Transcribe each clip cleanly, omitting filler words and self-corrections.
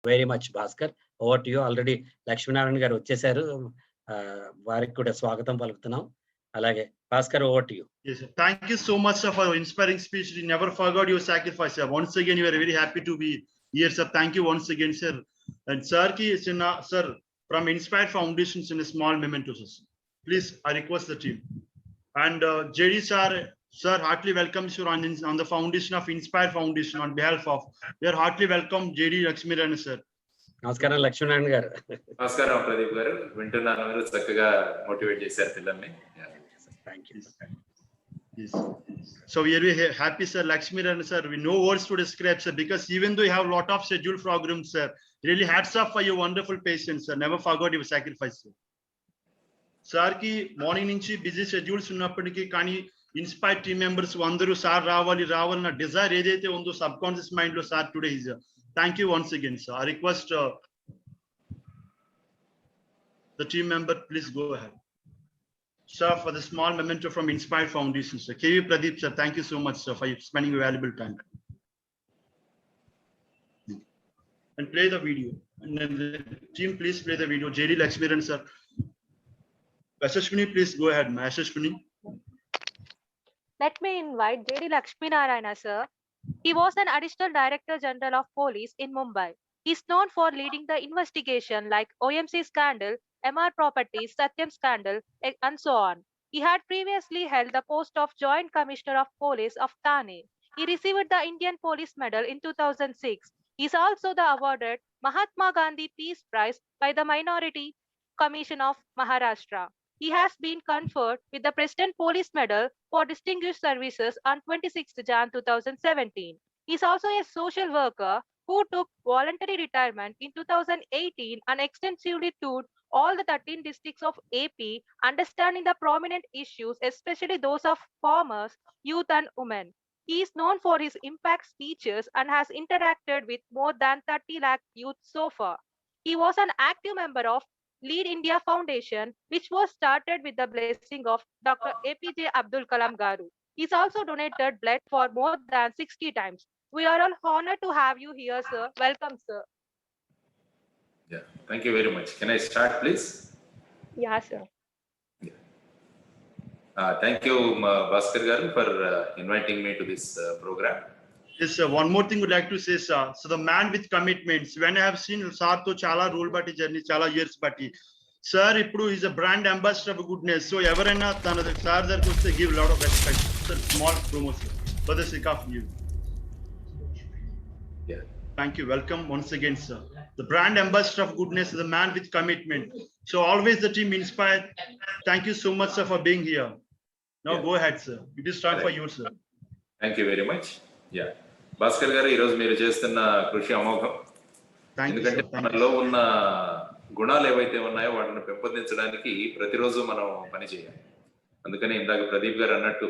Very much Bhaskar. Over to you. Already Lakshminarayana గారు వచ్చేసారు. వారికి కూడా స్వాగతం పలుకుతున్నాం. అలాగే Bhaskar, over to you. Yes, sir. Thank you so much, sir, for your inspiring speech. You never forgot your sacrifice, sir. Once again, we are very happy to be here, sir. Thank you once again, sir. And sir, sir, from Inspired Foundations in a small memento, sir. Please, I request the team. And JD sir, heartily welcomes you on the foundation of Inspired Foundation on behalf of. We are heartily welcome JD Lakshminarayan, sir. నమస్కారం లక్ష్మీనారాయణ గారు. నమస్కారం ప్రదీప్ గారు. వింటున్నాను, మీరు చక్కగా motivate చేశారు పిల్లల్ని. Thank you. Yes. So we are very happy, sir. Lakshminarayan, sir. We no words to describe, sir, because even though you have a lot of scheduled programs, sir, really hats off for your wonderful patience, sir. Never forgot your sacrifice, sir. Sir ki morning nunchi busy schedules unnappadiki kani inspired team members andaru sir రావాలి na desire edaithe undo subconscious mind lo sir today is. Thank you once again, sir. I request the team member, please go ahead. Sir, for the small memento from Inspired Foundation, sir. KV Pradeep, sir, thank you so much, sir, for spending your valuable time. And play the video. And then the team, please play the video. JD Lakshminarayan, sir. Yashashwini, please go ahead, ma. Yashashwini. Let me invite JD Lakshminarayana, sir. He was an Additional Director General of Police in Mumbai. He is known for leading the investigation like OMC scandal, MR Properties, Satyam scandal, and so on. He had previously held the post of Joint Commissioner of Police of Thane. He received the Indian Police Medal in 2006. He is also the awarded Mahatma Gandhi Peace Prize by the Minority Commission of Maharashtra. He has been conferred with the President Police Medal for Distinguished Services on 26th Jan 2017. He is also a social worker who took voluntary retirement in 2018 and extensively toured all the 13 districts of AP, understanding the prominent issues, especially those of farmers, youth and women. He is known for his impact speeches and has interacted with more than 30 lakh youth so far. He was an active member of Lead India Foundation, which was started with the blessing of Dr. APJ Abdul Kalam Garu. He's also donated blood for more than 60 times. We are all honored to have you here, sir. Welcome, sir. Yeah, thank you very much. Can I start, please? Yeah, sir. Thank you, Bhaskar garu, for inviting me to this program. Yes, sir. One more thing would like to say, sir. So the man with commitments. When I have seen sir to chala rule bati journey, chala years bati. Sir, ippudu is a brand ambassador of goodness. So everaina tana sir dar ko give a lot of respect. Sir, small promotion for the sake of you. Yeah. Thank you. Welcome once again, sir. The brand ambassador of goodness, the man with commitment. So always the team inspired. Thank you so much, sir, for being here. Now go ahead, sir. It is time for you, sir. Thank you very much. Yeah. Bhaskar గారు, ఈరోజు మీరు చేస్తున్న కృషి అమోఘం. ఎందుకంటే మనలో ఉన్న గుణాలు ఏవైతే ఉన్నాయో వాటిని పెంపొందించడానికి ప్రతిరోజు మనం పని చేయాలి. అందుకని ఇందాక ప్రదీప్ గారు అన్నట్టు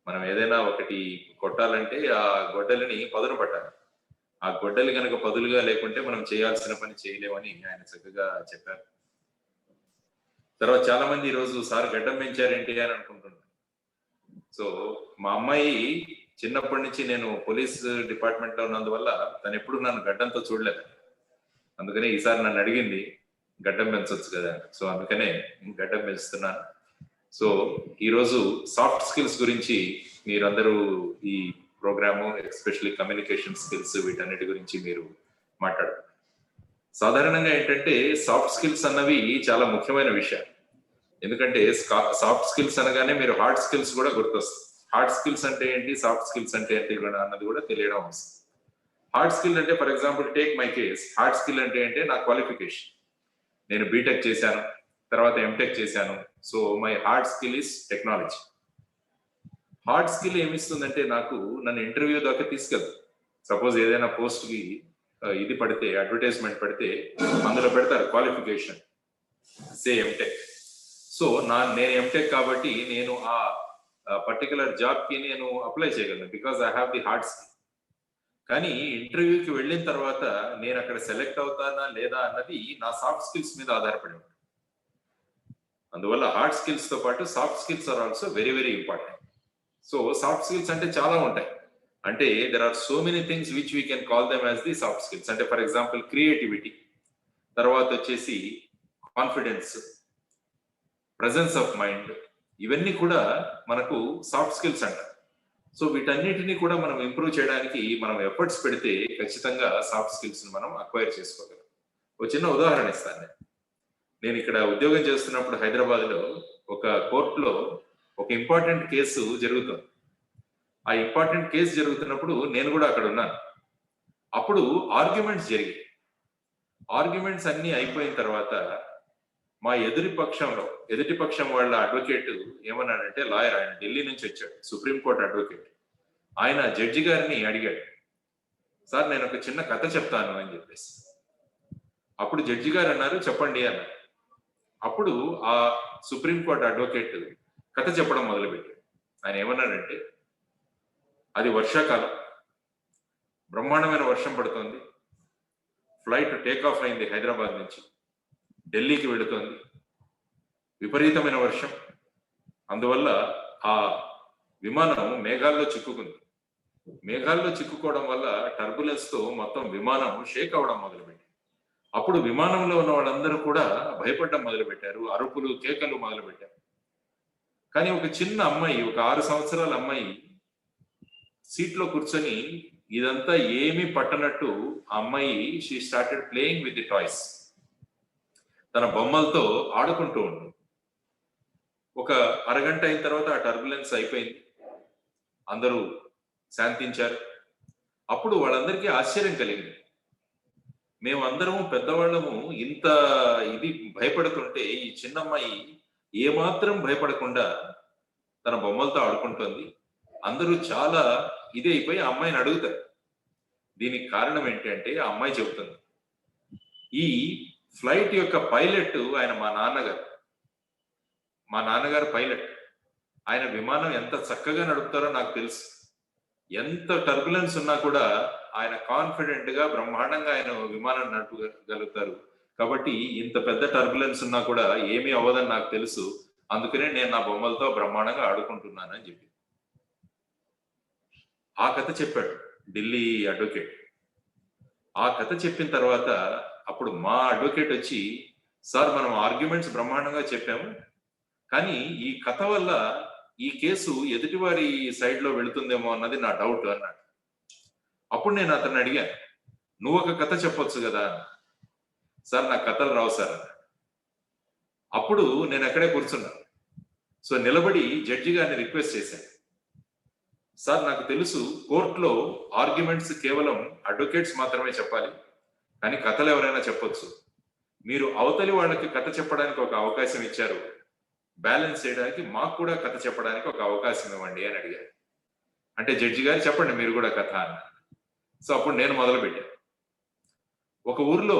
మనం ఏదైనా ఒకటి కొట్టాలంటే ఆ గొడ్డలిని పదును పట్టాలి. ఆ గొడ్డలి కనుక పదులుగా లేకుంటే మనం చేయాల్సిన పని చేయలేమని ఆయన చక్కగా చెప్పారు. తర్వాత చాలా మంది ఈరోజు సార్ గడ్డం పెంచారేంటి అని అనుకుంటున్నారు. సో మా అమ్మాయి చిన్నప్పటి నుంచి నేను పోలీస్ డిపార్ట్మెంట్ లో ఉన్నందువల్ల తను ఎప్పుడు నన్ను గడ్డంతో చూడలేదు. అందుకనే ఈసారి నన్ను అడిగింది గడ్డం పెంచవచ్చు కదా. సో అందుకనే గడ్డం పెంచుతున్నాను. సో ఈరోజు సాఫ్ట్ స్కిల్స్ గురించి మీరందరూ ఈ ప్రోగ్రాము, ఎస్పెషల్లీ కమ్యూనికేషన్ స్కిల్స్, వీటన్నిటి గురించి మీరు మాట్లాడారు. సాధారణంగా ఏంటంటే సాఫ్ట్ స్కిల్స్ అన్నవి చాలా ముఖ్యమైన విషయం. ఎందుకంటే సాఫ్ట్ స్కిల్స్ అనగానే మీరు హార్డ్ స్కిల్స్ కూడా గుర్తొస్తుంది. హార్డ్ స్కిల్స్ అంటే ఏంటి, సాఫ్ట్ స్కిల్స్ అంటే ఏంటి అన్నది కూడా తెలియడం అవసరం. హార్డ్ స్కిల్ అంటే for example take my case. Hard skill అంటే నా క్వాలిఫికేషన్. నేను బీటెక్ చేశాను, తర్వాత ఎంటెక్ చేశాను. So my hard skill is technology. Hard skill ఏమిస్తుందంటే నాకు నన్ను ఇంటర్వ్యూ దాకా తీసుకెళ్తాను. సపోజ్ ఏదైనా పోస్ట్ కి ఇది పడితే, అడ్వర్టైజ్మెంట్ పడితే అందులో పెడతారు క్వాలిఫికేషన్, సే ఎంటెక్. సో నేను ఎంటెక్ కాబట్టి నేను ఆ పర్టికులర్ జాబ్ కి నేను అప్లై చేయగలను, because I have the hard skill. కానీ ఇంటర్వ్యూకి వెళ్ళిన తర్వాత నేను అక్కడ సెలెక్ట్ అవుతానా లేదా అన్నది నా సాఫ్ట్ స్కిల్స్ మీద ఆధారపడి ఉంటుంది. అందువల్ల హార్డ్ స్కిల్స్ తో పాటు soft skills are also very very important. So soft skills అంటే చాలా ఉంటాయి. అంటే there are so many things which we can call them as the soft skills. అంటే ఫర్ ఎగ్జాంపుల్ క్రియేటివిటీ, తర్వాత వచ్చేసి కాన్ఫిడెన్స్, ప్రెజెన్స్ ఆఫ్ మైండ్, ఇవన్నీ కూడా మనకు సాఫ్ట్ స్కిల్స్ అంటారు. సో వీటన్నిటిని కూడా మనం ఇంప్రూవ్ చేయడానికి మనం ఎఫర్ట్స్ పెడితే ఖచ్చితంగా సాఫ్ట్ స్కిల్స్ మనం అక్వైర్ చేసుకోగలం. ఒక చిన్న ఉదాహరణ ఇస్తాను. నేను ఇక్కడ ఉద్యోగం చేస్తున్నప్పుడు హైదరాబాద్ లో ఒక కోర్టులో ఒక ఇంపార్టెంట్ కేసు జరుగుతుంది. ఆ ఇంపార్టెంట్ కేసు జరుగుతున్నప్పుడు నేను కూడా అక్కడ ఉన్నాను. అప్పుడు ఆర్గ్యుమెంట్స్ జరిగాయి. ఆర్గ్యుమెంట్స్ అన్ని అయిపోయిన తర్వాత మా ఎదుటి పక్షం వాళ్ళ అడ్వకేట్ ఏమన్నాడంటే, లాయర్, ఆయన ఢిల్లీ నుంచి వచ్చాడు, సుప్రీంకోర్టు అడ్వకేట్. ఆయన జడ్జి గారిని అడిగాడు, సార్ నేను ఒక చిన్న కథ చెప్తాను అని చెప్పేసి. అప్పుడు జడ్జి గారు అన్నారు, చెప్పండి అన్నారు. అప్పుడు ఆ సుప్రీంకోర్టు అడ్వకేట్ కథ చెప్పడం మొదలుపెట్టాడు. ఆయన ఏమన్నాడంటే, అది వర్షాకాలం, బ్రహ్మాండమైన వర్షం పడుతుంది, ఫ్లైట్ టేక్ ఆఫ్ అయింది హైదరాబాద్ నుంచి, ఢిల్లీకి వెళుతోంది, విపరీతమైన వర్షం, అందువల్ల ఆ విమానం మేఘాల్లో చిక్కుకుంది. మేఘాల్లో చిక్కుకోవడం వల్ల టర్బులెన్స్ తో మొత్తం విమానం షేక్ అవడం మొదలుపెట్టింది. అప్పుడు విమానంలో ఉన్న వాళ్ళందరూ కూడా భయపడడం మొదలుపెట్టారు, అరుపులు కేకలు మొదలుపెట్టారు. కానీ ఒక చిన్న అమ్మాయి, ఒక 6 సంవత్సరాల అమ్మాయి సీట్లో కూర్చొని ఇదంతా ఏమీ పట్టనట్టు ఆ అమ్మాయి she started playing with the toys. తన బొమ్మలతో ఆడుకుంటూ ఉంటుంది. ఒక అరగంట అయిన తర్వాత ఆ టర్బులెన్స్ అయిపోయింది, అందరూ శాంతించారు. అప్పుడు వాళ్ళందరికీ ఆశ్చర్యం కలిగింది. మేమందరము పెద్దవాళ్ళము ఇంత ఇది భయపడుతుంటే ఈ చిన్నమ్మాయి ఏమాత్రం భయపడకుండా తన బొమ్మలతో ఆడుకుంటుంది. అందరూ చాలా ఇదే అయిపోయి ఆ అమ్మాయిని అడుగుతారు, దీనికి కారణం ఏంటి అంటే ఆ అమ్మాయి చెబుతుంది, ఈ ఫ్లైట్ యొక్క పైలట్ ఆయన మా నాన్నగారు పైలట్. ఆయన విమానం ఎంత చక్కగా నడుపుతారో నాకు తెలుసు. ఎంత టర్బులెన్స్ ఉన్నా కూడా ఆయన కాన్ఫిడెంట్ గా బ్రహ్మాండంగా ఆయన విమానం నడపగలుగుతారు. కాబట్టి ఇంత పెద్ద టర్బులెన్స్ ఉన్నా కూడా ఏమీ అవ్వదని నాకు తెలుసు, అందుకనే నేను నా బొమ్మలతో బ్రహ్మాండంగా ఆడుకుంటున్నానని చెప్పి ఆ కథ చెప్పాడు ఢిల్లీ అడ్వకేట్. ఆ కథ చెప్పిన తర్వాత అప్పుడు మా అడ్వకేట్ వచ్చి, సార్ మనం ఆర్గ్యుమెంట్స్ బ్రహ్మాండంగా చెప్పాము, కానీ ఈ కథ వల్ల ఈ కేసు ఎదుటివారి సైడ్ లో వెళుతుందేమో అన్నది నా డౌట్ అన్నాడు. అప్పుడు నేను అతన్ని అడిగాను, నువ్వు ఒక కథ చెప్పొచ్చు కదా. సార్ నాకు కథలు రావు సార్ అన్నాడు. అప్పుడు నేను అక్కడే కూర్చున్నాను. సో నిలబడి జడ్జి గారిని రిక్వెస్ట్ చేశాను, సార్ నాకు తెలుసు కోర్టులో ఆర్గ్యుమెంట్స్ కేవలం అడ్వకేట్స్ మాత్రమే చెప్పాలి, కానీ కథలు ఎవరైనా చెప్పొచ్చు. మీరు అవతలి వాళ్ళకి కథ చెప్పడానికి ఒక అవకాశం ఇచ్చారు, బ్యాలెన్స్ చేయడానికి మాకు కూడా కథ చెప్పడానికి ఒక అవకాశం ఇవ్వండి అని అడిగారు. అంటే జడ్జి గారు చెప్పండి మీరు కూడా కథ అన్నారు. సో అప్పుడు నేను మొదలుపెట్టాను. ఒక ఊర్లో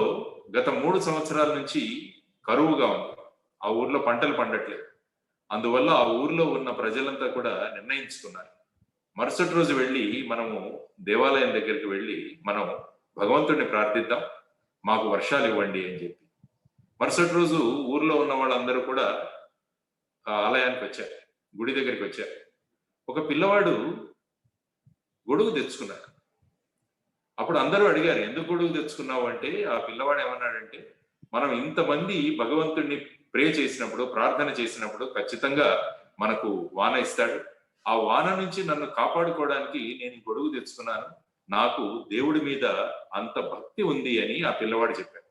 గత 3 సంవత్సరాల నుంచి కరువుగా ఉంది. ఆ ఊర్లో పంటలు పండట్లేదు. అందువల్ల ఆ ఊర్లో ఉన్న ప్రజలంతా కూడా నిర్ణయించుకున్నారు, మరుసటి రోజు వెళ్ళి మనము దేవాలయం దగ్గరికి వెళ్ళి మనం భగవంతుడిని ప్రార్థిద్దాం, మాకు వర్షాలు ఇవ్వండి అని చెప్పి. మరుసటి రోజు ఊర్లో ఉన్న వాళ్ళందరూ కూడా ఆలయానికి వచ్చారు, గుడి దగ్గరికి వచ్చారు. ఒక పిల్లవాడు గొడుగు తెచ్చుకున్నాడు. అప్పుడు అందరూ అడిగారు, ఎందుకు గొడుగు తెచ్చుకున్నావు అంటే ఆ పిల్లవాడు ఏమన్నాడంటే, మనం ఇంతమంది భగవంతుడిని ప్రే చేసినప్పుడు, ప్రార్థన చేసినప్పుడు ఖచ్చితంగా మనకు వాన ఇస్తాడు. ఆ వాన నుంచి నన్ను కాపాడుకోవడానికి నేను గొడుగు తెచ్చుకున్నాను, నాకు దేవుడి మీద అంత భక్తి ఉంది అని ఆ పిల్లవాడు చెప్పాడు.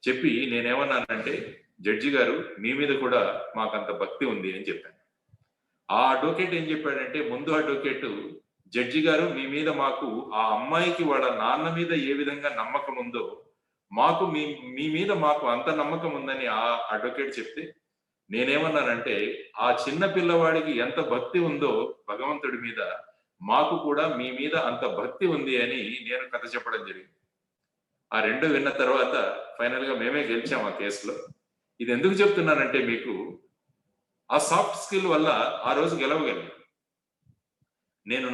చెప్పి నేనేమన్నానంటే, జడ్జి గారు మీ మీద కూడా మాకంత భక్తి ఉంది అని చెప్పాను. ఆ అడ్వకేట్ ఏం చెప్పాడంటే, ముందు అడ్వకేట్, జడ్జి గారు మీ మీద మాకు, ఆ అమ్మాయికి వాళ్ళ నాన్న మీద ఏ విధంగా నమ్మకం ఉందో మాకు మీ మీద మాకు అంత నమ్మకం ఉందని ఆ అడ్వకేట్ చెప్తే, నేనేమన్నానంటే ఆ చిన్న పిల్లవాడికి ఎంత భక్తి ఉందో భగవంతుడి మీద, మాకు కూడా మీ మీద అంత భక్తి ఉంది అని నేను కథ చెప్పడం జరిగింది. ఆ రెండు విన్న తర్వాత ఫైనల్ గా మేమే గెలిచాం ఆ కేసులో. ఇది ఎందుకు చెప్తున్నానంటే మీకు, ఆ సాఫ్ట్ స్కిల్ వల్ల ఆ రోజు గెలవగలిగాను.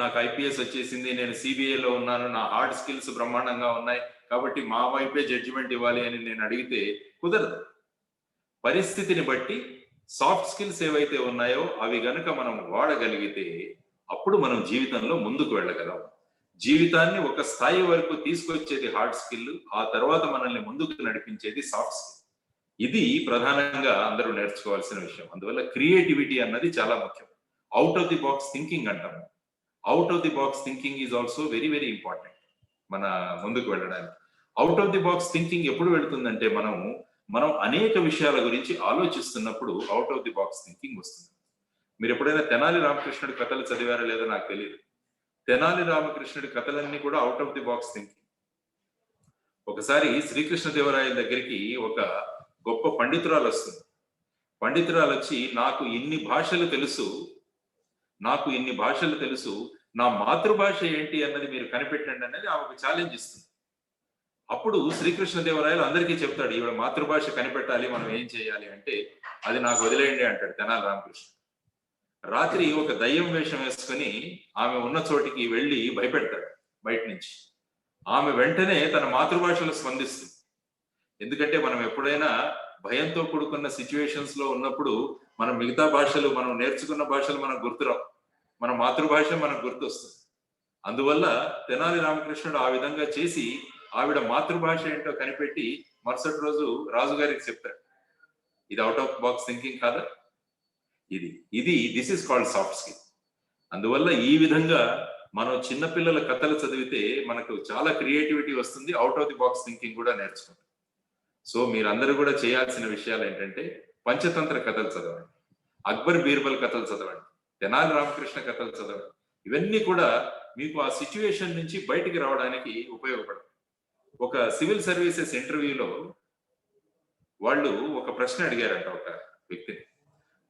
నాకు ఐపీఎస్ వచ్చేసింది, నేను సిబిఐలో ఉన్నాను, నా హార్డ్ స్కిల్స్ బ్రహ్మాండంగా ఉన్నాయి కాబట్టి మా వైపే జడ్జిమెంట్ ఇవ్వాలి అని నేను అడిగితే కుదరదు. పరిస్థితిని బట్టి సాఫ్ట్ స్కిల్స్ ఏవైతే ఉన్నాయో అవి గనుక మనం వాడగలిగితే అప్పుడు మనం జీవితంలో ముందుకు వెళ్ళగలం. జీవితాన్ని ఒక స్థాయి వరకు తీసుకొచ్చేది హార్డ్ స్కిల్, ఆ తర్వాత మనల్ని ముందుకు నడిపించేది సాఫ్ట్ స్కిల్. ఇది ప్రధానంగా అందరూ నేర్చుకోవాల్సిన విషయం. అందువల్ల క్రియేటివిటీ అన్నది చాలా ముఖ్యం. Out of the box thinking అంటాము. Out of the box thinking is also very very important మన ముందుకు వెళ్ళడానికి. Out of the box thinking ఎప్పుడు వెళుతుందంటే మనం అనేక విషయాల గురించి ఆలోచిస్తున్నప్పుడు out of the box thinking వస్తుంది. మీరు ఎప్పుడైనా తెనాలి రామకృష్ణుడి కథలు చదివారో లేదో నాకు తెలియదు. తెనాలి రామకృష్ణుడి కథలన్నీ కూడా out of the box thinking. ఒకసారి శ్రీకృష్ణదేవరాయల దగ్గరికి ఒక గొప్ప పండితురాలు వస్తుంది. పండితురాలు వచ్చి, నాకు ఇన్ని భాషలు తెలుసు, నా మాతృభాష ఏంటి అన్నది మీరు కనిపెట్టండి అనేది ఆమెకు ఛాలెంజ్ ఇస్తుంది. అప్పుడు శ్రీకృష్ణదేవరాయలు అందరికీ చెప్తాడు, ఈవిడ మాతృభాష కనిపెట్టాలి, మనం ఏం చేయాలి అంటే, అది నాకు వదిలేయండి అంటాడు తెనాలి రామకృష్ణ. రాత్రి ఒక దయ్యం వేషం వేసుకుని ఆమె ఉన్న చోటికి వెళ్ళి భయపెడతాడు బయట నుంచి. ఆమె వెంటనే తన మాతృభాషలో స్పందిస్తుంది. ఎందుకంటే మనం ఎప్పుడైనా భయంతో కూడుకున్న సిచ్యువేషన్స్ లో ఉన్నప్పుడు మనం మిగతా భాషలు, మనం నేర్చుకున్న భాషలు మనకు గుర్తురావు, మన మాతృభాష మనకు గుర్తొస్తుంది. అందువల్ల తెనాలి రామకృష్ణుడు ఆ విధంగా చేసి ఆవిడ మాతృభాష ఏంటో కనిపెట్టి మరుసటి రోజు రాజుగారికి చెప్తాడు. ఇది అవుట్ ఆఫ్ బాక్స్ థింకింగ్ కాదా? This is called soft skill. అందువల్ల ఈ విధంగా మనం చిన్నపిల్లల కథలు చదివితే మనకు చాలా క్రియేటివిటీ వస్తుంది, out of the box thinking కూడా నేర్చుకుంటాం. సో మీరందరూ కూడా చేయాల్సిన విషయాలు ఏంటంటే, పంచతంత్ర కథలు చదవండి, అక్బర్ బీర్బల్ కథలు చదవండి, తెనాలి రామకృష్ణ కథలు చదవండి. ఇవన్నీ కూడా మీకు ఆ సిచ్యువేషన్ నుంచి బయటికి రావడానికి ఉపయోగపడతాయి. ఒక సివిల్ సర్వీసెస్ ఇంటర్వ్యూలో వాళ్ళు ఒక ప్రశ్న అడిగారంట ఒక వ్యక్తిని,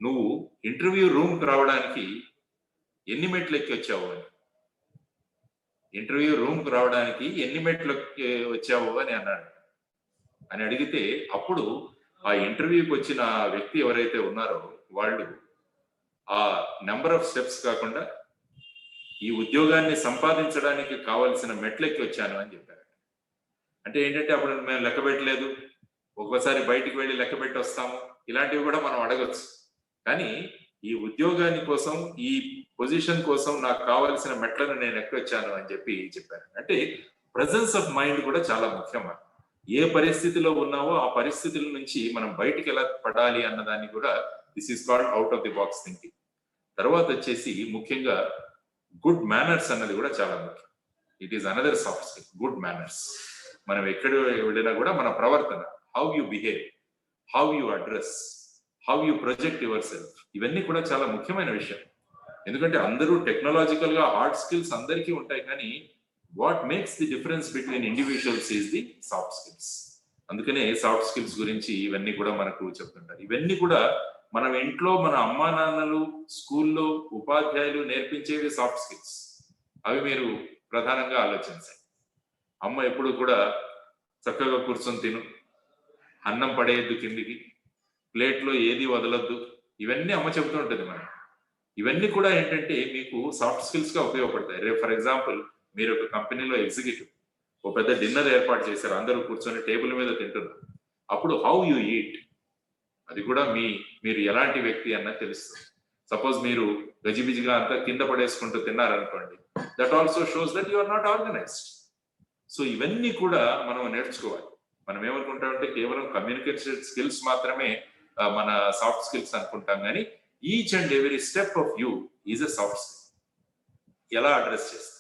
నువ్వు ఇంటర్వ్యూ రూమ్ కు రావడానికి ఎన్ని మెట్లు ఎక్కి వచ్చావు అని. ఇంటర్వ్యూ రూమ్ కు రావడానికి ఎన్ని మెట్లు వచ్చావు అని అన్నాడు. అని అడిగితే అప్పుడు ఆ ఇంటర్వ్యూకి వచ్చిన వ్యక్తి ఎవరైతే ఉన్నారో వాళ్ళు ఆ నెంబర్ ఆఫ్ స్టెప్స్ కాకుండా ఈ ఉద్యోగాన్ని సంపాదించడానికి కావలసిన మెట్లెక్కి వచ్చాను అని చెప్పారు. అంటే ఏంటంటే అప్పుడు మేము లెక్క పెట్టలేదు, ఒక్కోసారి బయటికి వెళ్ళి లెక్క పెట్టి వస్తాము, ఇలాంటివి కూడా మనం అడగచ్చు. కానీ ఈ ఉద్యోగాన్ని కోసం, ఈ పొజిషన్ కోసం నాకు కావాల్సిన మెట్లను నేను ఎక్కొచ్చాను అని చెప్పారు. అంటే ప్రెజెన్స్ ఆఫ్ మైండ్ కూడా చాలా ముఖ్యం. ఏ పరిస్థితిలో ఉన్నావో ఆ పరిస్థితుల నుంచి మనం బయటికి ఎలా పడాలి అన్నదాన్ని కూడా this is called out of the box thinking. తర్వాత వచ్చేసి ముఖ్యంగా గుడ్ మేనర్స్ అన్నది కూడా చాలా ముఖ్యం. It is another soft skill, good manners. మనం ఎక్కడ వెళ్ళినా కూడా మన ప్రవర్తన, how you behave, how you address, how you project your self, ఇవన్నీ కూడా చాలా ముఖ్యమైన విషయం. ఎందుకంటే అందరూ టెక్నాలజికల్ గా హార్డ్ స్కిల్స్ అందరికీ ఉంటాయి, కానీ what makes the difference between individuals is the soft skills. అందుకనే సాఫ్ట్ స్కిల్స్ గురించి ఇవన్నీ కూడా మనకు చెప్తుంటారు. ఇవన్నీ కూడా మనం ఇంట్లో మన అమ్మా నాన్నలు, స్కూల్లో ఉపాధ్యాయులు నేర్పించేవి సాఫ్ట్ స్కిల్స్. అవి మీరు ప్రధానంగా ఆలోచించాలి. అమ్మ ఎప్పుడు కూడా చక్కగా కూర్చొని తిను, అన్నం పడేయద్దు కిందికి, ప్లేట్లో ఏది వదలొద్దు, ఇవన్నీ అమ్మ చెబుతూ ఉంటుంది మనం. ఇవన్నీ కూడా ఏంటంటే మీకు సాఫ్ట్ స్కిల్స్ గా ఉపయోగపడతాయి. రేపు ఫర్ ఎగ్జాంపుల్ మీరు ఒక కంపెనీలో ఎగ్జిక్యూటివ్, ఒక పెద్ద డిన్నర్ ఏర్పాటు చేశారు, అందరూ కూర్చొని టేబుల్ మీద తింటున్నారు. అప్పుడు హౌ యు ఈట్, అది కూడా మీరు ఎలాంటి వ్యక్తి అన్నది తెలుస్తుంది. సపోజ్ మీరు గజిబిజిగా అంతా కింద పడేసుకుంటూ తిన్నారనుకోండి, that also shows that you are not organised. So ఇవన్నీ కూడా మనం నేర్చుకోవాలి. మనం ఏమనుకుంటామంటే కేవలం కమ్యూనికేషన్ స్కిల్స్ మాత్రమే మన సాఫ్ట్ స్కిల్స్ అనుకుంటాం, కానీ each and every step of you is a soft skill. ఎలా అడ్రస్ చేస్తుంది?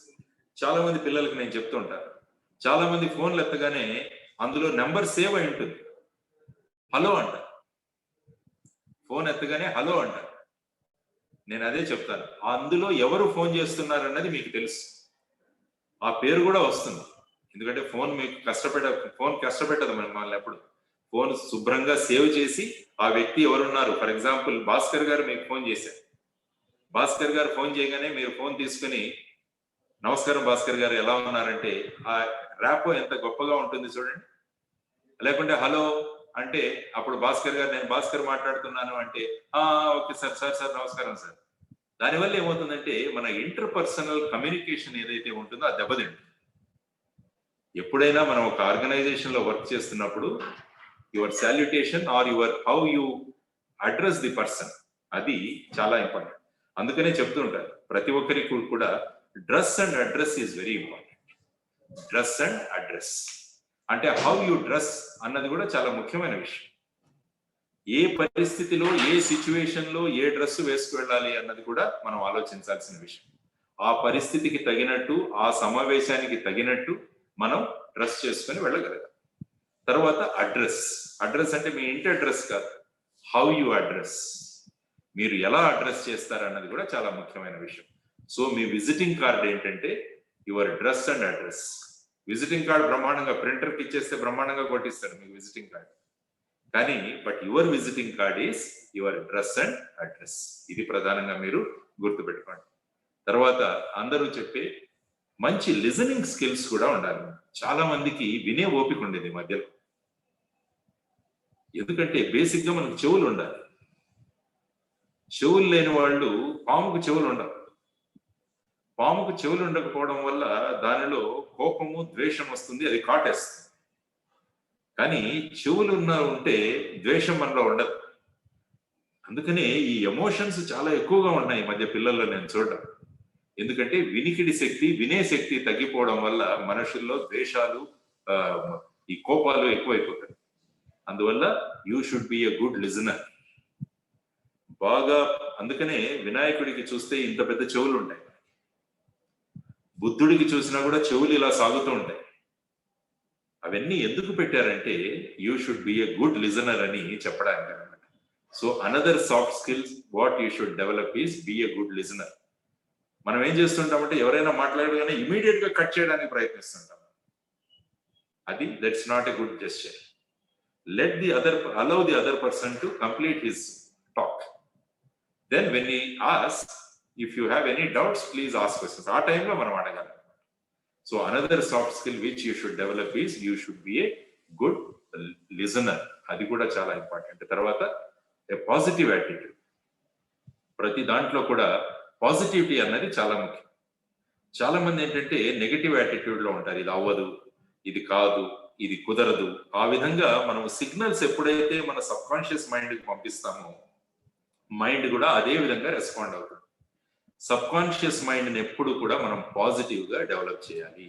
చాలా మంది పిల్లలకి నేను చెప్తుంటాను, చాలా మంది ఫోన్లు ఎత్తగానే అందులో నెంబర్ సేవ్ అయి ఉంటుంది, హలో అంటారు. ఫోన్ ఎత్తగానే హలో అంటారు. నేను అదే చెప్తాను, అందులో ఎవరు ఫోన్ చేస్తున్నారు అన్నది మీకు తెలుసు, ఆ పేరు కూడా వస్తుంది. ఎందుకంటే ఫోన్ మీకు కష్టపెట్టదు మనల్ని. ఎప్పుడు ఫోన్ శుభ్రంగా సేవ్ చేసి ఆ వ్యక్తి ఎవరున్నారు, ఫర్ ఎగ్జాంపుల్ భాస్కర్ గారు మీకు ఫోన్ చేశారు, భాస్కర్ గారు ఫోన్ చేయగానే మీరు ఫోన్ తీసుకుని నమస్కారం భాస్కర్ గారు ఎలా ఉన్నారంటే ఆ ర్యాపో ఎంత గొప్పగా ఉంటుంది చూడండి. లేకుంటే హలో అంటే అప్పుడు భాస్కర్ గారు, నేను భాస్కర్ మాట్లాడుతున్నాను అంటే ఓకే సార్, సార్ నమస్కారం సార్. దానివల్ల ఏమవుతుందంటే మన ఇంటర్ పర్సనల్ కమ్యూనికేషన్ ఏదైతే ఉంటుందో అది దెబ్బతింటుంది. ఎప్పుడైనా మనం ఒక ఆర్గనైజేషన్ లో వర్క్ చేస్తున్నప్పుడు your salutation or your how you address the person, అది చాలా ఇంపార్టెంట్. అందుకనే చెప్తూ ఉంటారు, ప్రతి ఒక్కరికి కూడా dress and address is very important. Dress and address అంటే హౌ యు డ్రెస్ అన్నది కూడా చాలా ముఖ్యమైన విషయం. ఏ పరిస్థితిలో ఏ సిచ్యువేషన్ లో ఏ డ్రెస్ వేసుకు వెళ్ళాలి అన్నది కూడా మనం ఆలోచించాల్సిన విషయం. ఆ పరిస్థితికి తగినట్టు, ఆ సమావేశానికి తగినట్టు మనం డ్రెస్ చేసుకొని వెళ్ళగలగాలి. తర్వాత అడ్రస్. అడ్రస్ అంటే మీ ఇంటి అడ్రస్ కాదు, హౌ యు అడ్రస్, మీరు ఎలా అడ్రస్ చేస్తారన్నది కూడా చాలా ముఖ్యమైన విషయం. సో మీ విజిటింగ్ కార్డ్ ఏంటంటే your dress and address. Visiting card బ్రహ్మాండంగా ప్రింటర్కి ఇచ్చేస్తే బ్రహ్మాండంగా కొట్టిస్తారు మీకు విజిటింగ్ కార్డ్, కానీ but your visiting card is your dress and address. ఇది ప్రధానంగా మీరు గుర్తుపెట్టుకోండి. తర్వాత అందరూ చెప్పే మంచి లిజనింగ్ స్కిల్స్ కూడా ఉండాలి. చాలా మందికి వినే ఓపిక ఉండేది మధ్యలో, ఎందుకంటే బేసిక్ గా మనకు చెవులు ఉండాలి. చెవులు లేని వాళ్ళు పాముకు చెవులు ఉండవు. పాముకు చెవులు ఉండకపోవడం వల్ల దానిలో కోపము, ద్వేషం వస్తుంది, అది కాటేస్తుంది. కానీ చెవులు ఉంటే ద్వేషం మనలో ఉండదు. అందుకనే ఈ ఎమోషన్స్ చాలా ఎక్కువగా ఉన్నాయి ఈ మధ్య పిల్లల్లో నేను చూడడం. ఎందుకంటే వినికిడి శక్తి, వినే శక్తి తగ్గిపోవడం వల్ల మనుషుల్లో ద్వేషాలు, ఈ కోపాలు ఎక్కువైపోతాయి. అందువల్ల you should B a good listener. బాగా అందుకనే వినాయకుడికి చూస్తే ఇంత పెద్ద చెవులు ఉంటాయి, బుద్ధుడికి చూసినా కూడా చెవులు ఇలా సాగుతూ ఉంటాయి. అవన్నీ ఎందుకు పెట్టారంటే you should B a good listener అని చెప్పడానికి అనమాట. So another soft skills what you should develop is B a good listener. మనం ఏం చేస్తుంటామంటే ఎవరైనా మాట్లాడగానే ఇమీడియట్ గా కట్ చేయడానికి ప్రయత్నిస్తుంటాం. అది that's not a good gesture. Let the other, allow the other person to complete his talk. Then when he asks, if you have any doubts please ask questions. ఆ టైంలో మనం అడగాలి. So another soft skill which you should develop is you should be a good listener. అది కూడా చాలా important. తర్వాత ఏ positive attitude. ప్రతి దాంట్లో కూడా పాజిటివిటీ అన్నది చాలా ముఖ్యం. చాలా మంది ఏంటంటే నెగటివ్ యాటిట్యూడ్ లో ఉంటారు. ఇది అవ్వదు, ఇది కాదు, ఇది కుదరదు. ఆ విధంగా మనం సిగ్నల్స్ ఎప్పుడైతే మన సబ్ కాన్షియస్ మైండ్ కి పంపిస్తామో మైండ్ కూడా అదే విధంగా రెస్పాండ్ అవుతుంది. సబ్ కాన్షియస్ మైండ్ ని ఎప్పుడు కూడా మనం పాజిటివ్ గా డెవలప్ చేయాలి.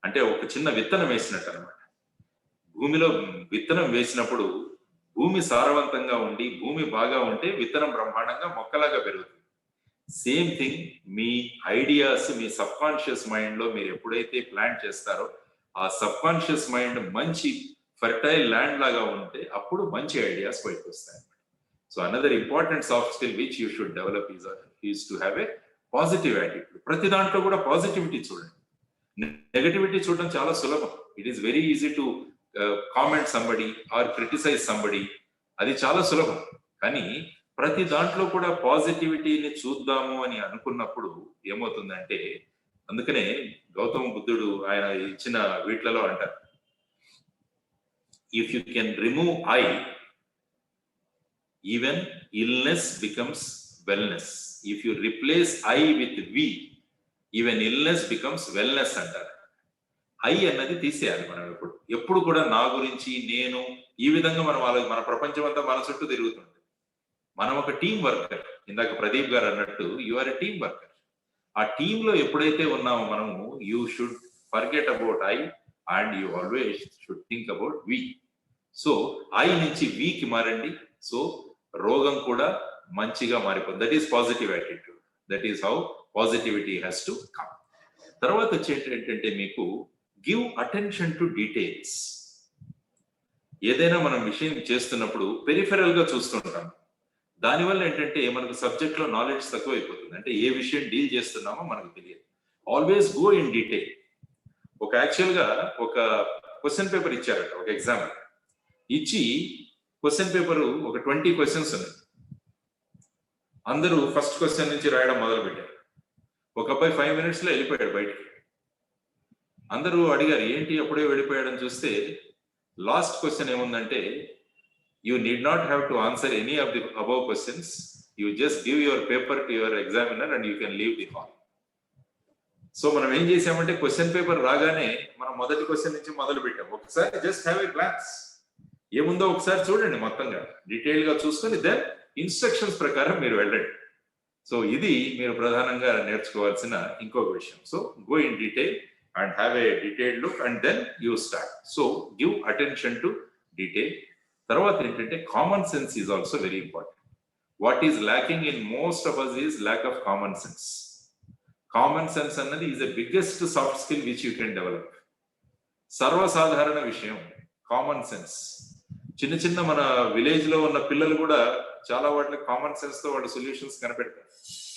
అంటే ఒక చిన్న విత్తనం వేసినట్టు అనమాట. భూమిలో విత్తనం వేసినప్పుడు భూమి సారవంతంగా ఉండి భూమి బాగా ఉంటే విత్తనం బ్రహ్మాండంగా మొక్కలాగా పెరుగుతుంది. సేమ్ థింగ్, మీ ఐడియాస్ మీ సబ్ కాన్షియస్ మైండ్ లో మీరు ఎప్పుడైతే ప్లాన్ చేస్తారో ఆ సబ్ కాన్షియస్ మైండ్ మంచి ఫర్టైల్ ల్యాండ్ లాగా ఉంటే అప్పుడు మంచి ఐడియాస్ బయటకు వస్తాయి. So another important soft skill which you should develop is to have a positive attitude. ప్రతి దాంట్లో కూడా పాజిటివిటీ చూడండి. నెగటివిటీ చూడడం చాలా సులభం. It is very easy to comment somebody or criticise somebody. అది చాలా సులభం. కానీ ప్రతి దాంట్లో కూడా పాజిటివిటీని చూద్దాము అని అనుకున్నప్పుడు ఏమవుతుందంటే, అందుకనే గౌతమ బుద్ధుడు ఆయన ఇచ్చిన వీట్లలో అంటారు, if you can remove I, even illness becomes wellness. If you replace I with we, even illness becomes wellness అంటారు. ఐ అన్నది తీసేయాలి మనం. ఎప్పుడు కూడా నా గురించి, నేను, ఈ విధంగా మనం మన ప్రపంచం అంతా మన చుట్టూ తిరుగుతుంది. మనం ఒక టీం వర్కర్. ఇందాక ప్రదీప్ గారు అన్నట్టు you are a team worker. ఆ టీంలో ఎప్పుడైతే ఉన్నామో మనము you should forget about I and you always should think about we. So I నుంచి వీకి మారండి. సో రోగం కూడా మంచిగా మారిపోతుంది. That is positive attitude. That is how positivity has to come. తర్వాత వచ్చేటి ఏంటంటే మీకు గివ్ అటెన్షన్ టు డీటెయిల్స్. ఏదైనా మనం విషయం చేస్తున్నప్పుడు పెరిఫెరల్ గా చూస్తుంటాం. దానివల్ల ఏంటంటే మనకు సబ్జెక్ట్ లో నాలెడ్జ్ తక్కువ అయిపోతుంది. అంటే ఏ విషయం డీల్ చేస్తున్నామో మనకు తెలియదు. Always go in detail. ఒక యాక్చువల్ గా ఒక క్వశ్చన్ పేపర్ ఇచ్చారట ఒక ఎగ్జామ్ ఇచ్చి, క్వశ్చన్ పేపర్ ఒక 20 క్వశ్చన్స్ ఉన్నాయి. అందరూ ఫస్ట్ క్వశ్చన్ నుంచి రాయడం మొదలు పెట్టారు. ఒక అబ్బాయి 5 minutes లో వెళ్ళిపోయాడు బయటికి. అందరూ అడిగారు ఏంటి అప్పుడే వెళ్ళిపోయాడని చూస్తే లాస్ట్ క్వశ్చన్ ఏముందంటే, you need not have to answer any of the above questions. You just give your paper to your examiner and you can leave the hall. So మనం ఏం చేసామంటే క్వశ్చన్ పేపర్ రాగానే మనం మొదటి క్వశ్చన్ నుంచి మొదలు పెట్టాం. ఒకసారి జస్ట్ హ్యావ్ ఏ గ్లాన్స్, ఏముందో ఒకసారి చూడండి, మొత్తంగా డీటెయిల్ గా చూసుకొని దెన్ ఇన్స్ట్రక్షన్స్ ప్రకారం మీరు వెళ్ళండి. సో ఇది మీరు ప్రధానంగా నేర్చుకోవాల్సిన ఇంకొక విషయం. So go in detail and have a detailed look and then you start. So give attention to detail. తర్వాత ఏంటంటే common sense is also very important. What is lacking in most of us is lack of common sense. Common sense అన్నది is the biggest soft skill which you can develop. సర్వసాధారణ విషయం common sense. చిన్న చిన్న మన village లో ఉన్న పిల్లలు కూడా చాలా వాటికి కామన్ సెన్స్ తో వాళ్ళ సొల్యూషన్స్ కనిపెడతారు.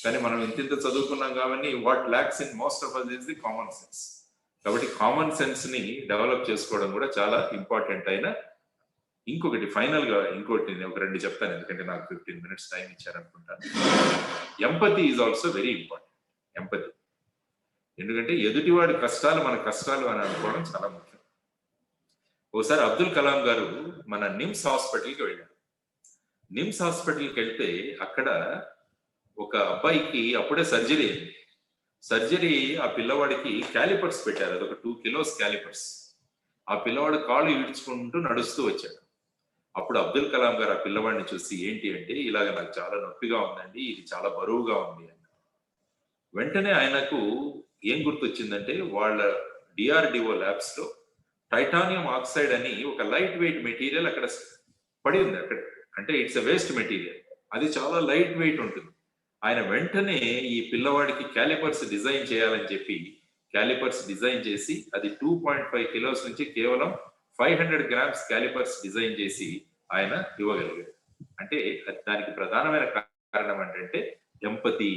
కానీ మనం ఇంత చదువుకున్నాం కాబట్టి what lacks in most of us is the common sense. కాబట్టి కామన్ సెన్స్ ని డెవలప్ చేసుకోవడం కూడా చాలా ఇంపార్టెంట్ అయిన ఇంకొకటి ఫైనల్ గా ఇంకోటి నేను ఒక 2 చెప్తాను, ఎందుకంటే నాకు 15 minutes టైం ఇచ్చారనుకుంటాను. Empathy is also very important. Empathy, ఎందుకంటే ఎదుటివాడి కష్టాలు మన కష్టాలు అని అనుకోవడం చాలా ముఖ్యం. ఒకసారి అబ్దుల్ కలాం గారు మన నిమ్స్ హాస్పిటల్కి వెళ్ళారు. నిమ్స్ హాస్పిటల్కి వెళ్తే అక్కడ ఒక అబ్బాయికి అప్పుడే సర్జరీ అయింది. సర్జరీ ఆ పిల్లవాడికి క్యాలిపర్స్ పెట్టారు, అదొక 2 kilos క్యాలిపర్స్. ఆ పిల్లవాడు కాళ్ళు ఈడ్చుకుంటూ నడుస్తూ వచ్చాడు. అప్పుడు అబ్దుల్ కలాం గారు ఆ పిల్లవాడిని చూసి ఏంటి అంటే, ఇలాగ నాకు చాలా నొప్పిగా ఉందండి, ఇది చాలా బరువుగా ఉంది అని. వెంటనే ఆయనకు ఏం గుర్తొచ్చిందంటే, వాళ్ళ డిఆర్డిఓ ల్యాబ్స్ లో టైటానియం ఆక్సైడ్ అని ఒక లైట్ వెయిట్ మెటీరియల్ అక్కడ పడి ఉంది. అక్కడ అంటే ఇట్స్ ఎ వేస్ట్ మెటీరియల్, అది చాలా లైట్ వెయిట్ ఉంటుంది. ఆయన వెంటనే ఈ పిల్లవాడికి క్యాలిపర్స్ డిజైన్ చేయాలని చెప్పి క్యాలిపర్స్ డిజైన్ చేసి అది 2.5 kilos నుంచి కేవలం 500 grams క్యాలిపర్స్ డిజైన్ చేసి ఆయన ఇవ్వగలిగాడు. అంటే దానికి ప్రధానమైన కారణం ఏంటంటే ఎంపతి.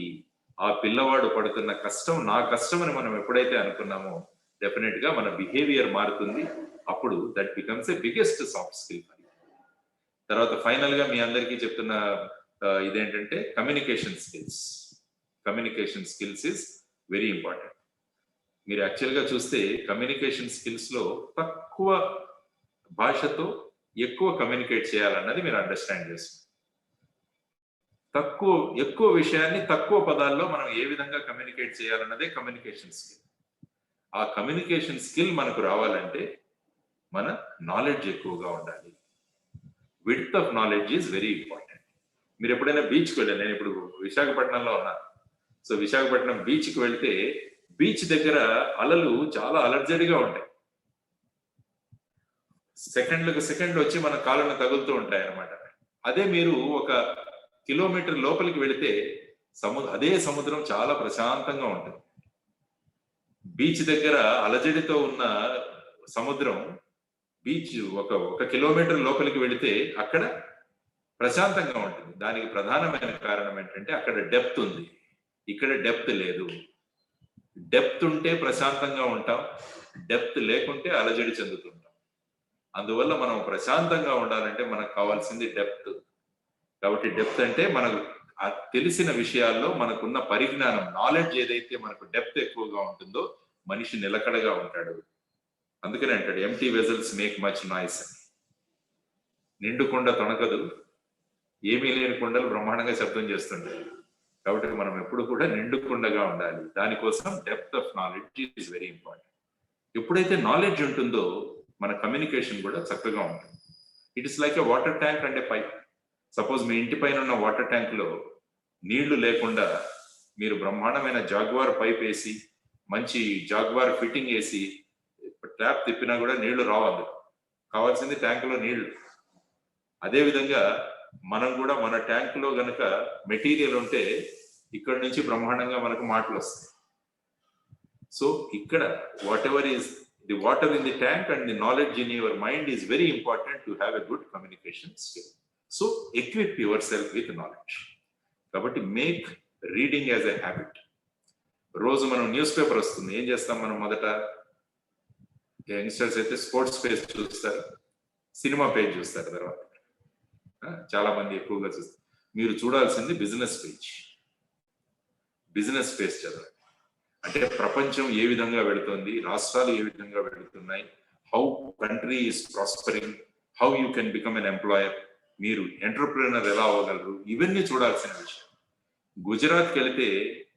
ఆ పిల్లవాడు పడుతున్న కష్టం నా కష్టం అని మనం ఎప్పుడైతే అనుకున్నామో డెఫినెట్ గా మన బిహేవియర్ మారుతుంది. అప్పుడు that becomes a biggest soft skill. తర్వాత ఫైనల్ గా మీ అందరికీ చెప్తున్న ఇదేంటంటే communication skills. Communication skills is very important. మీరు యాక్చువల్ గా చూస్తే కమ్యూనికేషన్ స్కిల్స్ లో తక్కువ భాషతో ఎక్కువ కమ్యూనికేట్ చేయాలన్నది మీరు అండర్స్టాండ్ చేస్తారు. ఎక్కువ విషయాన్ని తక్కువ పదాల్లో మనం ఏ విధంగా కమ్యూనికేట్ చేయాలన్నదే కమ్యూనికేషన్ స్కిల్. ఆ కమ్యూనికేషన్ స్కిల్ మనకు రావాలంటే మన నాలెడ్జ్ ఎక్కువగా ఉండాలి. Width of knowledge is very important. మీరు ఎప్పుడైనా బీచ్కి వెళ్ళారు, నేను ఇప్పుడు విశాఖపట్నంలో ఉన్నాను. సో విశాఖపట్నం బీచ్కి వెళ్తే బీచ్ దగ్గర అలలు చాలా అలర్జడిగా ఉంటాయి. సెకండ్లకు సెకండ్ వచ్చి మన కాళ్ళను తగులుతూ ఉంటాయి అన్నమాట. అదే మీరు 1 kilometer లోపలికి వెళితే అదే సముద్రం చాలా ప్రశాంతంగా ఉంటుంది. బీచ్ దగ్గర అలజడితో ఉన్న సముద్రం, బీచ్ 1 kilometer లోపలికి వెళితే అక్కడ ప్రశాంతంగా ఉంటుంది. దానికి ప్రధానమైన కారణం ఏంటంటే అక్కడ డెప్త్ ఉంది, ఇక్కడ డెప్త్ లేదు. డెప్త్ ఉంటే ప్రశాంతంగా ఉంటాం, డెప్త్ లేకుంటే అలజడి చెందుతుంటాం. అందువల్ల మనం ప్రశాంతంగా ఉండాలంటే మనకు కావాల్సింది డెప్త్. కాబట్టి డెప్త్ అంటే మనకు తెలిసిన విషయాల్లో మనకున్న పరిజ్ఞానం, నాలెడ్జ్ ఏదైతే మనకు డెప్త్ ఎక్కువగా ఉంటుందో మనిషి నిలకడగా ఉంటాడు. అందుకనే అంటాడు empty vessels make much noise అని. నిండు కుండ తొణకదు, ఏమీ లేని కుండలు బ్రహ్మాండంగా శబ్దం చేస్తుంటాయి. కాబట్టి మనం ఎప్పుడు కూడా నిండుకుండగా ఉండాలి. దానికోసం depth of knowledge is very important. ఎప్పుడైతే నాలెడ్జ్ ఉంటుందో మన కమ్యూనికేషన్ కూడా చక్కగా ఉంటుంది. It is like a water tank and a pipe. Suppose మీ ఇంటి పైన ఉన్న వాటర్ ట్యాంక్ లో నీళ్లు లేకుండా మీరు బ్రహ్మాండమైన జాగ్వార్ పైప్ వేసి మంచి జాగ్వార్ ఫిట్టింగ్ వేసి ట్యాప్ తిప్పినా కూడా నీళ్లు రావాలి. కావాల్సింది ట్యాంకులో నీళ్లు. అదే విధంగా మనం కూడా మన ట్యాంక్ లో గనక మెటీరియల్ ఉంటే ఇక్కడ నుంచి బ్రహ్మాండంగా మనకు మాటలు వస్తాయి. సో ఇక్కడ whatever is the water in the tank and the knowledge in your mind is very important to have a good communication skill. So equip yourself with knowledge. కాబట్టి make reading as a habit. రోజు మనం news paper వస్తుంది, ఏం చేస్తాం మనం? మొదట youngsters అయితే sports page చూస్తారు, సినిమా పేజ్ చూస్తారు, తర్వాత చాలా మంది ఎక్కువగా చూస్తారు. మీరు చూడాల్సింది బిజినెస్ పేజ్. బిజినెస్ పేజ్ చదవండి. అంటే ప్రపంచం ఏ విధంగా వెళుతుంది, రాష్ట్రాలు ఏ విధంగా వెళుతున్నాయి, how country is prospering, how you can become an employer, మీరు ఎంటర్ప్రీనర్ ఎలా అవ్వగలరు, ఇవన్నీ చూడాల్సిన విషయం. గుజరాత్కి వెళితే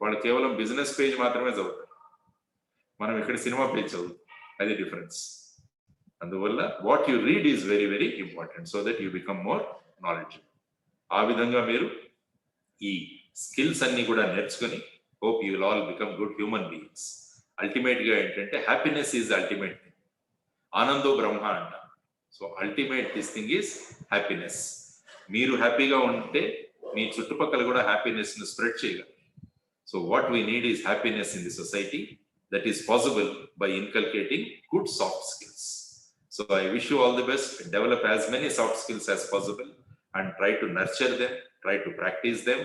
వాళ్ళు కేవలం బిజినెస్ పేజ్ మాత్రమే చదువుతారు, మనం ఇక్కడ సినిమా పేజ్ చదువుతాం. అది డిఫరెన్స్. అందువల్ల what you read is very very important so that you become more knowledge. ఆ విధంగా మీరు ఈ స్కిల్స్ అన్ని కూడా నేర్చుకొని hope you will all become good human beings. Ultimate గా ఏంటంటే happiness is ultimate thing. Anando బ్రహ్మ అంట. So ultimate this thing is happiness. మీరు హ్యాపీగా ఉంటే మీ చుట్టుపక్కల కూడా హ్యాపీనెస్ ను స్ప్రెడ్ చేయగలరు. So what we need is happiness in the society. That is possible by inculcating good soft skills. So I wish you all the best. Develop as many soft skills as possible and try to nurture them, try to practice them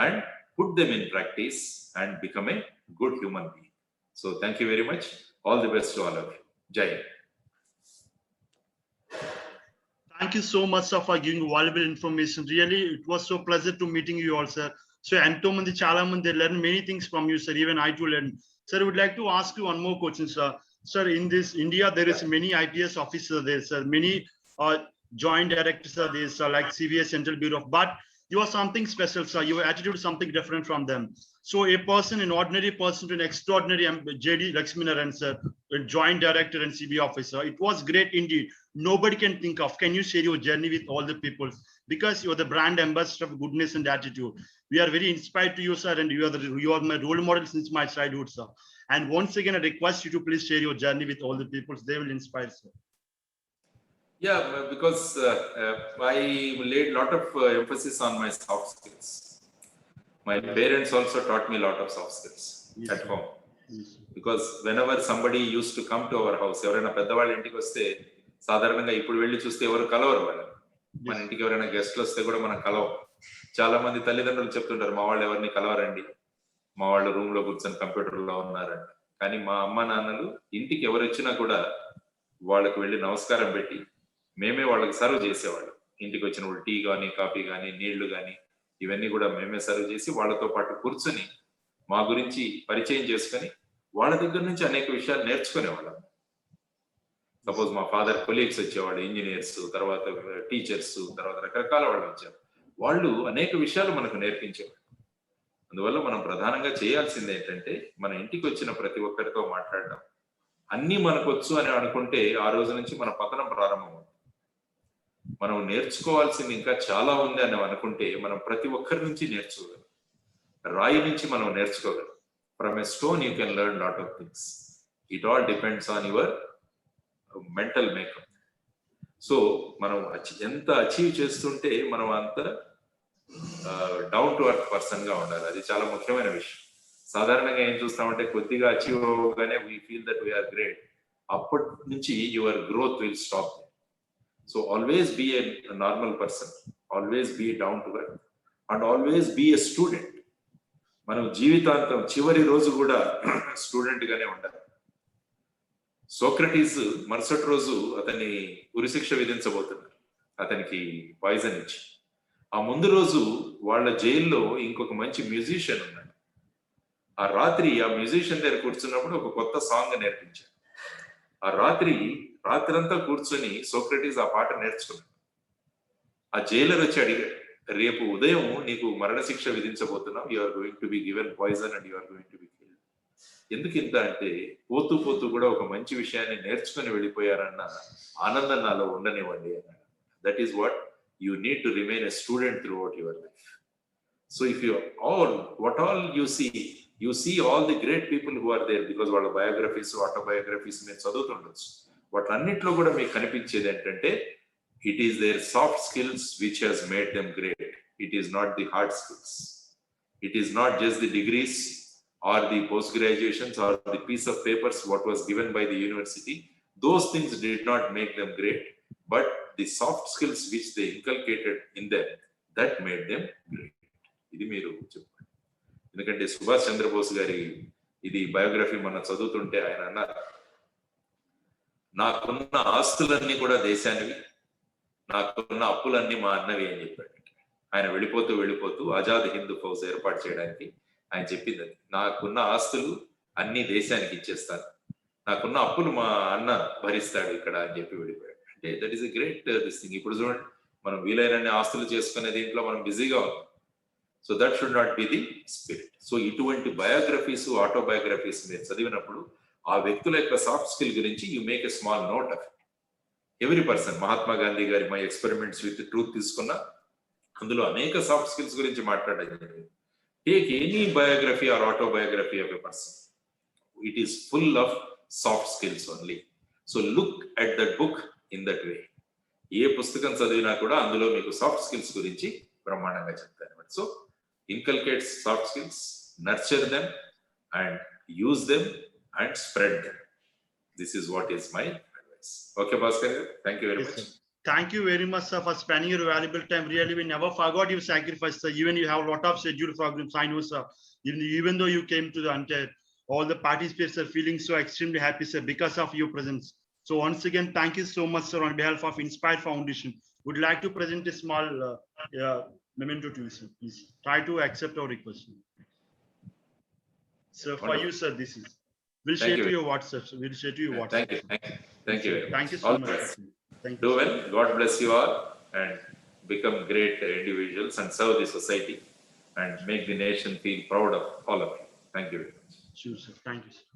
and put them in practice and become a good human being. So thank you very much. All the best to all of you. Jai Hind. Thank you so much, sir, for giving valuable information. Really, it was so pleasant to meeting you all, sir. So ఎంతో మంది చాలా మంది they learn many things from you, sir. Even I too learned. Sir, I would like to ask you one more question, sir. Sir, in this India, there is many IPS officers there, sir. Many joint directors are there, sir, like CVS Central Bureau. But you are something special, sir. Your attitude is something different from them. So a person, an ordinary person to an extraordinary JD Lakshminarayan, sir, a joint director and CB officer. It was great indeed. Nobody can think of. Can you share your journey with all the people? Because you are the brand ambassador of goodness and attitude. We are very inspired to you, sir, and you are my role model since my childhood, sir. And once again, I request you to please share your journey with all the people. They will inspire, sir. Yeah, because I laid a lot of emphasis on my soft skills. My parents also taught me a lot of soft skills at home. Because whenever somebody used to come to our house, ఎవరైనా పెద్దవాళ్ళ ఇంటికి వస్తే సాధారణంగా ఇప్పుడు వెళ్ళి చూస్తే ఎవరు కలవరు వాళ్ళు. మన ఇంటికి ఎవరైనా గెస్ట్లు వస్తే కూడా మనం కలవం. చాలా మంది తల్లిదండ్రులు చెప్తుంటారు, మా వాళ్ళు ఎవరిని కలవరండి, మా వాళ్ళు రూమ్ లో కూర్చొని కంప్యూటర్ లో ఉన్నారంట. కానీ మా అమ్మ నాన్నలు ఇంటికి ఎవరు వచ్చినా కూడా వాళ్ళకి వెళ్ళి నమస్కారం పెట్టి మేమే వాళ్ళకి సర్వ్ చేసేవాళ్ళు. ఇంటికి వచ్చిన వాళ్ళు టీ కానీ కాఫీ కానీ నీళ్లు కానీ ఇవన్నీ కూడా మేమే సర్వ్ చేసి వాళ్ళతో పాటు కూర్చొని మా గురించి పరిచయం చేసుకొని వాళ్ళ దగ్గర నుంచి అనేక విషయాలు నేర్చుకునేవాళ్ళం. సపోజ్ మా ఫాదర్ కొలీగ్స్ వచ్చేవాళ్ళు, ఇంజనీర్స్, తర్వాత టీచర్స్, తర్వాత రకరకాల వాళ్ళు వచ్చారు. వాళ్ళు అనేక విషయాలు మనకు నేర్పించేవాళ్ళు. అందువల్ల మనం ప్రధానంగా చేయాల్సింది ఏంటంటే మన ఇంటికి వచ్చిన ప్రతి ఒక్కరితో మాట్లాడడం. అన్ని మనకొచ్చు అని అనుకుంటే ఆ రోజు నుంచి మన పతనం ప్రారంభమవుతుంది. మనం నేర్చుకోవాల్సింది ఇంకా చాలా ఉంది అని అనుకుంటే మనం ప్రతి ఒక్కరి నుంచి నేర్చుకోగలం. రాయి నుంచి మనం నేర్చుకోగలం. From a stone you can learn lot of things. It all depends on your mental makeup. So మనం ఎంత అచీవ్ చేస్తుంటే మనం అంత డౌన్ టు అర్త్ పర్సన్ గా ఉండాలి. అది చాలా ముఖ్యమైన విషయం. సాధారణంగా ఏం చూస్తామంటే కొద్దిగా అచీవ్ అవ్వగానే we feel that we are great. అప్పటి నుంచి your growth will stop. So always be a normal person, always be down to earth and always be a student. మనం జీవితాంతం చివరి రోజు కూడా స్టూడెంట్ గానే ఉండాలి. సోక్రటీస్ మరుసటి రోజు అతన్ని ఉరిశిక్ష విధించబోతున్నారు, అతనికి పాయిజన్ ఇచ్చి. ఆ ముందు రోజు వాళ్ళ జైల్లో ఇంకొక మంచి మ్యూజిషియన్ ఉన్నాడు. ఆ రాత్రి ఆ మ్యూజిషియన్ దగ్గర కూర్చున్నప్పుడు ఒక కొత్త సాంగ్ నేర్పించాడు. ఆ రాత్రంతా కూర్చొని సోక్రటీస్ ఆ పాట నేర్చుకున్నాడు. ఆ జైలర్ వచ్చి అడిగాడు, రేపు ఉదయం నీకు మరణశిక్ష విధించబోతున్నాం, you are going to be given poison and you are going to be killed. ఎందుకు ఇంత అంటే పోతూ పోతూ కూడా ఒక మంచి విషయాన్ని నేర్చుకుని వెళ్ళిపోయారన్న ఆనందం నాలో ఉండనివ్వండి అన్నాడు. That is what you need to remain a student throughout your life. So if you what all you see all the great people who are there because వాళ్ళ బయోగ్రఫీస్, ఆటోబయోగ్రఫీస్ మీరు చదువుతుండొచ్చు. వాటన్నిటిలో కూడా మీకు కనిపించేది ఏంటంటే it is their soft skills which has made them great. It is not the hard skills. It is not just the degrees or the post graduations or the piece of papers what was given by the university. Those things did not make them great, but the soft skills which they inculcated in them, that made them great. ఇది మీరు చెప్పండి. ఎందుకంటే సుభాష్ చంద్రబోస్ గారి ఇది biography మనం చదువుతుంటే ఆయన అన్నారు, నాకున్న ఆస్తులన్నీ కూడా దేశానివి, నాకున్న అప్పులన్నీ మా అన్నవి అని చెప్పాడు. ఆయన వెళ్ళిపోతూ ఆజాద్ హిందూ ఫౌజ్ ఏర్పాటు చేయడానికి ఆయన చెప్పింది అది. నాకున్న ఆస్తులు అన్ని దేశానికి ఇచ్చేస్తాను, నాకున్న అప్పులు మా అన్న భరిస్తాడు ఇక్కడ అని చెప్పి వెళ్ళిపోయాడు. అంటే that is a great this thing. ఇప్పుడు చూడండి, మనం వీలైనన్ని ఆస్తులు చేసుకునే దీంట్లో మనం బిజీగా ఉన్నాం. So that should not be the spirit. So ఇటువంటి బయోగ్రఫీస్, ఆటోబయోగ్రఫీస్ మీరు చదివినప్పుడు ఆ వ్యక్తుల యొక్క సాఫ్ట్ స్కిల్ గురించి you make a small note of it. Every person, Mahatma Gandhi గారి మై ఎక్స్పెరిమెంట్స్ విత్ ట్రూత్ తీసుకున్నా అందులో అనేక సాఫ్ట్ స్కిల్స్ గురించి మాట్లాడడం జరిగింది. Take any biography or autobiography of a person. It is full of soft skills only. So look at that book in that way. ఏ పుస్తకం చదివినా కూడా అందులో మీకు సాఫ్ట్ స్కిల్స్ గురించి బ్రహ్మాండంగా చెప్తారు. So inculcate soft skills, nurture them and use them and spread them. This is what is my advice. Okay Bhaskar గారు, thank you very much. Thank you very much, sir, for spending your valuable time. Really, we never forgot your sacrifice, sir. Even you have a lot of scheduled programs, I know, sir. Even though you came to the entire, all the participants are feeling so extremely happy, sir, because of your presence. So once again, thank you so much, sir, on behalf of Inspire Foundation. Would like to present a small memento to you, sir. Please try to accept our request. So for you, sir, this is. We'll share to your WhatsApp. So we'll share to your WhatsApp. Thank you. Thank you so much. Thank you. Do well. God bless you all and become great individuals and serve the society and make the nation feel proud of all of you. Thank you very much. Sure, sir. Thank you, sir.